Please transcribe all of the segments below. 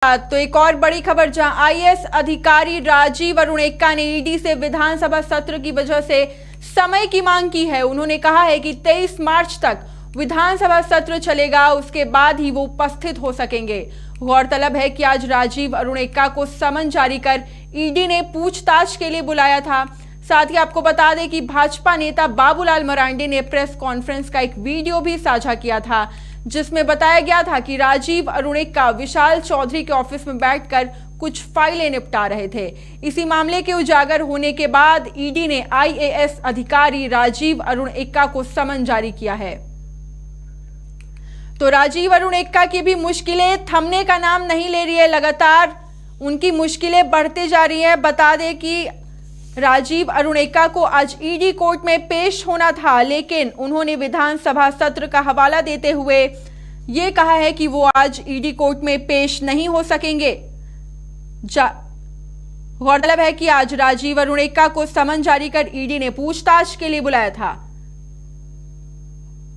तो एक और बड़ी खबर, जहां आईएएस अधिकारी राजीव अरुण एक्का ने ईडी से विधानसभा सत्र की वजह से समय की मांग की है। उन्होंने कहा है कि 23 मार्च तक विधानसभा सत्र चलेगा, उसके बाद ही वो उपस्थित हो सकेंगे। गौरतलब है कि आज राजीव अरुण एक्का को समन जारी कर ईडी ने पूछताछ के लिए बुलाया था। साथ ही आपको बता दें कि भाजपा नेता बाबूलाल मरांडी ने प्रेस कॉन्फ्रेंस का एक वीडियो भी साझा किया था, जिसमें बताया गया था कि राजीव अरुण एक्का विशाल चौधरी के ऑफिस में बैठकर कुछ फाइलें निपटा रहे थे। इसी मामले के उजागर होने के बाद ईडी ने आईएएस अधिकारी राजीव अरुण एक्का को समन जारी किया है। तो राजीव अरुण एक्का की भी मुश्किलें थमने का नाम नहीं ले रही है, लगातार उनकी मुश्किलें बढ़ते जा रही है। बता दें कि राजीव अरुण एक्का को आज ईडी कोर्ट में पेश होना था, लेकिन उन्होंने विधानसभा सत्र का हवाला देते हुए यह कहा है कि वो आज ईडी कोर्ट में पेश नहीं हो सकेंगे। गौरतलब है कि आज राजीव अरुण एक्का को समन जारी कर ईडी ने पूछताछ के लिए बुलाया था।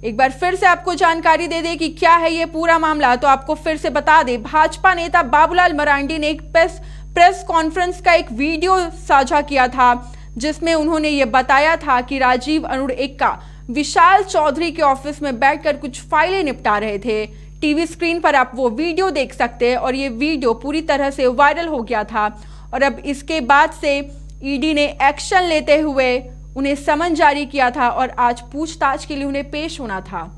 एक बार फिर से आपको जानकारी दे दें कि क्या है ये पूरा मामला, तो आपको फिर से बता दें, भाजपा नेता बाबूलाल मरांडी ने एक प्रेस कॉन्फ्रेंस का एक वीडियो साझा किया था, जिसमें उन्होंने ये बताया था कि राजीव अरुण एक्का विशाल चौधरी के ऑफिस में बैठकर कुछ फाइलें निपटा रहे थे। टीवी स्क्रीन पर आप वो वीडियो देख सकते हैं और ये वीडियो पूरी तरह से वायरल हो गया था। और अब इसके बाद से ईडी ने एक्शन लेते हुए उन्हें समन जारी किया था और आज पूछताछ के लिए उन्हें पेश होना था।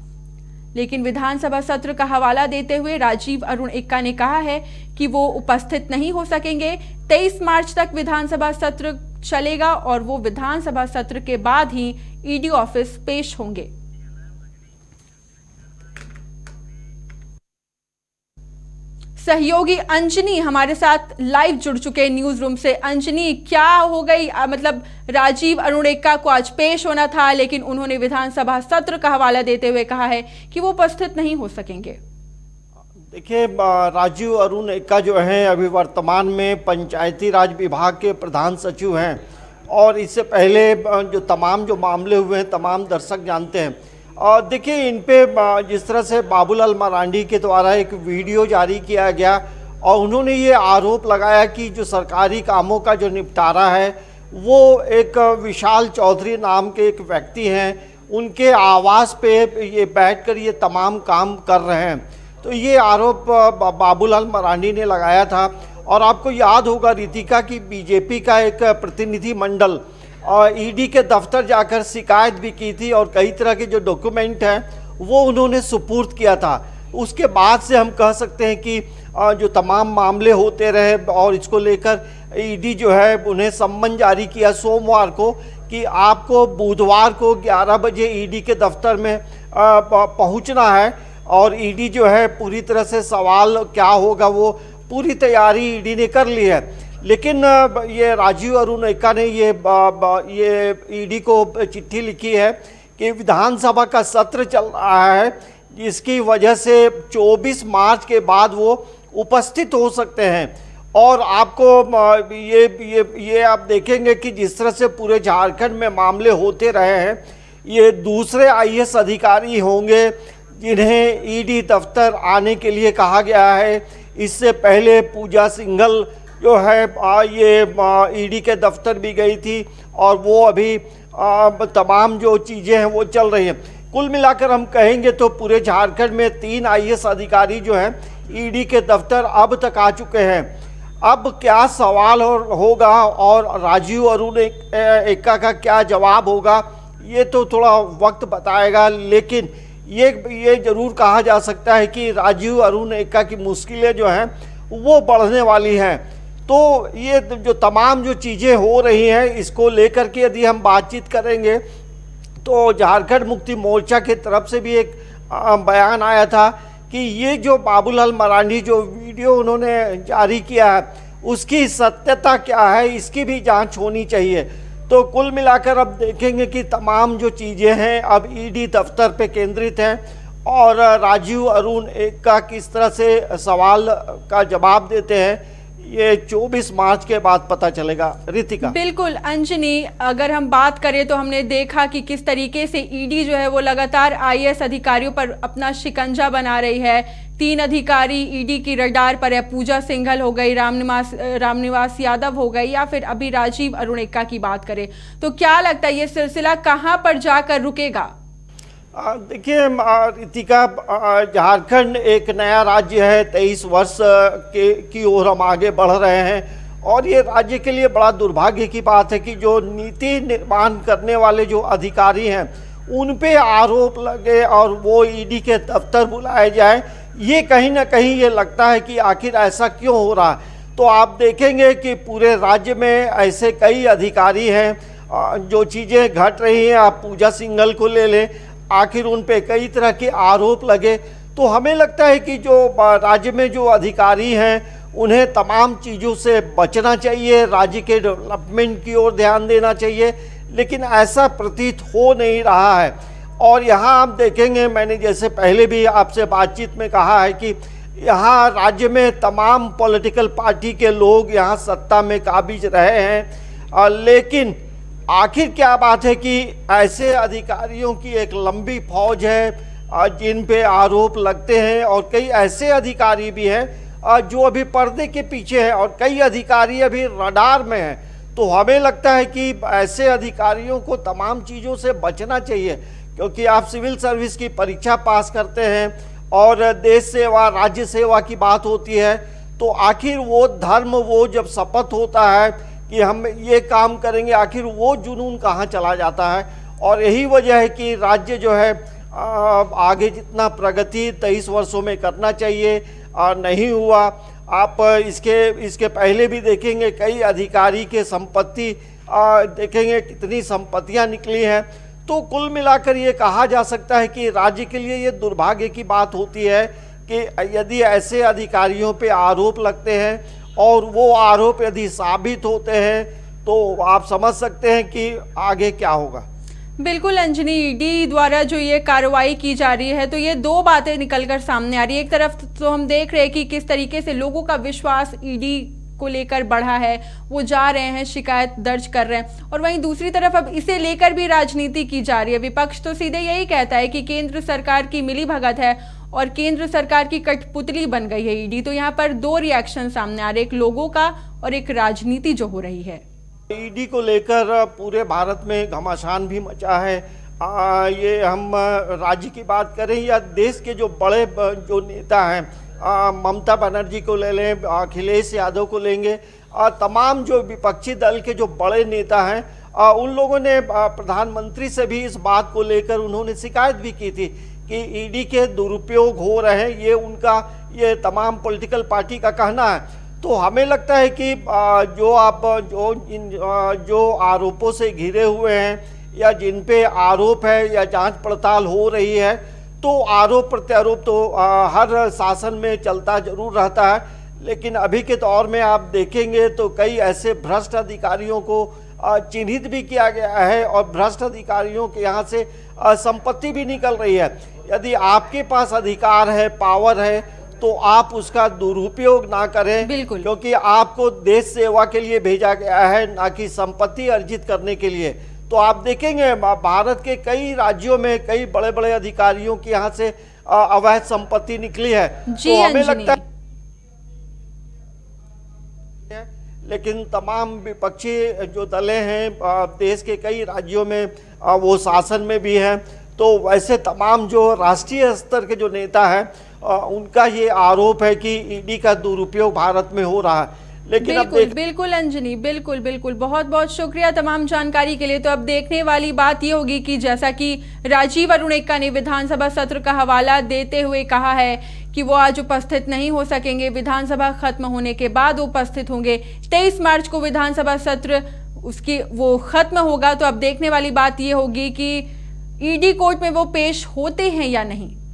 लेकिन विधानसभा सत्र का हवाला देते हुए राजीव अरुण एक्का ने कहा है कि वो उपस्थित नहीं हो सकेंगे। 23 मार्च तक विधानसभा सत्र चलेगा और वो विधानसभा सत्र के बाद ही ईडी ऑफिस पेश होंगे। सहयोगी अंजनी हमारे साथ लाइव जुड़ चुके हैं न्यूज रूम से। अंजनी, क्या हो गई, मतलब राजीव अरुण एक्का को आज पेश होना था, लेकिन उन्होंने विधानसभा सत्र का हवाला देते हुए कहा है कि वो उपस्थित नहीं हो सकेंगे। देखिए, राजीव अरुण एक्का जो हैं अभी वर्तमान में पंचायती राज विभाग के प्रधान सचिव हैं और इससे पहले जो तमाम मामले हुए हैं तमाम दर्शक जानते हैं। और देखिए, इन पे जिस तरह से बाबूलाल मरांडी के द्वारा एक वीडियो जारी किया गया और उन्होंने ये आरोप लगाया कि जो सरकारी कामों का जो निपटारा है वो एक विशाल चौधरी नाम के एक व्यक्ति हैं, उनके आवास पे ये बैठकर ये तमाम काम कर रहे हैं। तो ये आरोप बाबूलाल मरांडी ने लगाया था। और आपको याद होगा रितिका की बीजेपी का एक प्रतिनिधि मंडल और ईडी के दफ्तर जाकर शिकायत भी की थी और कई तरह के जो डॉक्यूमेंट हैं वो उन्होंने सुपुर्द किया था। उसके बाद से हम कह सकते हैं कि जो तमाम मामले होते रहे और इसको लेकर ईडी जो है उन्हें सम्मन जारी किया सोमवार को कि आपको बुधवार को 11 बजे ईडी के दफ्तर में पहुंचना है। और ईडी जो है पूरी तरह से सवाल क्या होगा वो पूरी तैयारी ईडी ने कर ली है। लेकिन ये राजीव अरुण एक्का ने ये ईडी को चिट्ठी लिखी है कि विधानसभा का सत्र चल रहा है, जिसकी वजह से 24 मार्च के बाद वो उपस्थित हो सकते हैं। और आपको ये आप देखेंगे कि जिस तरह से पूरे झारखंड में मामले होते रहे हैं, ये दूसरे आईएएस अधिकारी होंगे जिन्हें ईडी दफ्तर आने के लिए कहा गया है। इससे पहले पूजा सिंघल जो है ये ईडी के दफ्तर भी गई थी और वो अभी तमाम जो चीज़ें हैं वो चल रही हैं। कुल मिलाकर हम कहेंगे तो पूरे झारखंड में 3 आईएएस अधिकारी जो हैं ईडी के दफ्तर अब तक आ चुके हैं। अब क्या सवाल होगा और राजीव अरुण एक्का का क्या जवाब होगा ये तो थोड़ा वक्त बताएगा। लेकिन ये जरूर कहा जा सकता है कि राजीव अरुण एक्का की मुश्किलें जो हैं वो बढ़ने वाली हैं। तो ये जो तमाम जो चीज़ें हो रही हैं इसको लेकर के यदि हम बातचीत करेंगे तो झारखंड मुक्ति मोर्चा की तरफ से भी एक बयान आया था कि ये जो बाबूलाल मरांडी जो वीडियो उन्होंने जारी किया है उसकी सत्यता क्या है, इसकी भी जांच होनी चाहिए। तो कुल मिलाकर अब देखेंगे कि तमाम जो चीज़ें हैं अब ईडी दफ्तर पे केंद्रित हैं और राजीव अरुण एक्का किस तरह से सवाल का जवाब देते हैं ये 24 मार्च के बाद पता चलेगा। रितिका। बिल्कुल अंजनी, अगर हम बात करें तो हमने देखा कि किस तरीके से ईडी जो है वो लगातार आईएएस अधिकारियों पर अपना शिकंजा बना रही है। 3 अधिकारी ईडी की रडार पर है। पूजा सिंघल हो गई, रामनिवास यादव हो गई, या फिर अभी राजीव अरुण एक्का की बात करें, तो क्या लगता है ये सिलसिला कहां पर जाकर रुकेगा? देखिए रितिका, झारखंड एक नया राज्य है। 23 वर्ष की ओर हम आगे बढ़ रहे हैं और ये राज्य के लिए बड़ा दुर्भाग्य की बात है कि जो नीति निर्माण करने वाले जो अधिकारी हैं उन पे आरोप लगे और वो ईडी के दफ्तर बुलाए जाए। ये कहीं ना कहीं ये लगता है कि आखिर ऐसा क्यों हो रहा है। तो आप देखेंगे कि पूरे राज्य में ऐसे कई अधिकारी हैं जो चीज़ें घट रही हैं। आप पूजा सिंघल को ले लें, आखिर उन पे कई तरह के आरोप लगे। तो हमें लगता है कि जो राज्य में जो अधिकारी हैं उन्हें तमाम चीज़ों से बचना चाहिए, राज्य के डेवलपमेंट की ओर ध्यान देना चाहिए, लेकिन ऐसा प्रतीत हो नहीं रहा है। और यहाँ आप देखेंगे, मैंने जैसे पहले भी आपसे बातचीत में कहा है कि यहाँ राज्य में तमाम पॉलिटिकल पार्टी के लोग यहाँ सत्ता में काबिज रहे हैं, लेकिन आखिर क्या बात है कि ऐसे अधिकारियों की एक लंबी फौज है जिन पे आरोप लगते हैं और कई ऐसे अधिकारी भी हैं जो अभी पर्दे के पीछे हैं और कई अधिकारी अभी रडार में हैं। तो हमें लगता है कि ऐसे अधिकारियों को तमाम चीज़ों से बचना चाहिए, क्योंकि आप सिविल सर्विस की परीक्षा पास करते हैं और देश सेवा, राज्य सेवा की बात होती है, तो आखिर वो धर्म, वो जब शपथ होता है कि हम ये काम करेंगे, आखिर वो जुनून कहाँ चला जाता है। और यही वजह है कि राज्य जो है आगे जितना प्रगति 23 वर्षों में करना चाहिए नहीं हुआ। आप इसके पहले भी देखेंगे कई अधिकारी के संपत्ति देखेंगे, कितनी संपत्तियां निकली हैं। तो कुल मिलाकर ये कहा जा सकता है कि राज्य के लिए ये दुर्भाग्य की बात होती है कि यदि ऐसे अधिकारियों पे आरोप लगते हैं और वो आरोप यदि साबित होते हैं तो आप समझ सकते हैं कि आगे क्या होगा। बिल्कुल अंजनी, ईडी द्वारा जो ये कार्रवाई की जा रही है तो ये 2 बातें निकलकर सामने आ रही है। एक तरफ तो हम देख रहे हैं कि किस तरीके से लोगों का विश्वास ईडी को लेकर बढ़ा है, वो जा रहे हैं, शिकायत दर्ज कर रहे हैं, और वहीं दूसरी तरफ अब इसे लेकर भी राजनीति की जा रही है। विपक्ष तो सीधे यही कहता है कि केंद्र सरकार की मिलीभगत है और केंद्र सरकार की कठपुतली बन गई है ईडी। तो यहाँ पर 2 रिएक्शन सामने आ रहे, एक लोगों का और एक राजनीति जो हो रही है। ईडी को लेकर पूरे भारत में घमासान भी मचा है। ये हम राज्य की बात करें या देश के जो बड़े जो नेता हैं, ममता बनर्जी को ले लें, अखिलेश यादव को लेंगे, तमाम जो विपक्षी दल के जो बड़े नेता हैं उन लोगों ने प्रधानमंत्री से भी इस बात को लेकर उन्होंने शिकायत भी की थी कि ईडी के दुरुपयोग हो रहे हैं। ये तमाम पॉलिटिकल पार्टी का कहना है। तो हमें लगता है कि जो आरोपों से घिरे हुए हैं या जिन पे आरोप है या जांच पड़ताल हो रही है, तो आरोप प्रत्यारोप तो हर शासन में चलता जरूर रहता है, लेकिन अभी के दौर में आप देखेंगे तो कई ऐसे भ्रष्ट अधिकारियों को चिन्हित भी किया गया है और भ्रष्ट अधिकारियों के यहाँ से संपत्ति भी निकल रही है। यदि आपके पास अधिकार है, पावर है, तो आप उसका दुरुपयोग ना करें, क्योंकि आपको देश सेवा के लिए भेजा गया है, ना कि संपत्ति अर्जित करने के लिए। तो आप देखेंगे भारत के कई राज्यों में कई बड़े बड़े अधिकारियों की यहाँ से अवैध संपत्ति निकली है। तो हमें लगता है, लेकिन तमाम विपक्षी जो दलें हैं देश के कई राज्यों में वो शासन में भी हैं, तो वैसे तमाम जो राष्ट्रीय स्तर के जो नेता हैं उनका ये आरोप है कि ईडी का दुरुपयोग भारत में हो रहा है। लेकिन बिल्कुल अंजनी, बिल्कुल बहुत बहुत शुक्रिया तमाम जानकारी के लिए। तो अब देखने वाली बात ये होगी कि जैसा कि राजीव अरुण एक्का ने विधानसभा सत्र का हवाला देते हुए कहा है कि वो आज उपस्थित नहीं हो सकेंगे, विधानसभा खत्म होने के बाद उपस्थित होंगे। 23 मार्च को विधानसभा सत्र वो खत्म होगा। तो अब देखने वाली बात ये होगी कि ईडी कोर्ट में वो पेश होते हैं या नहीं।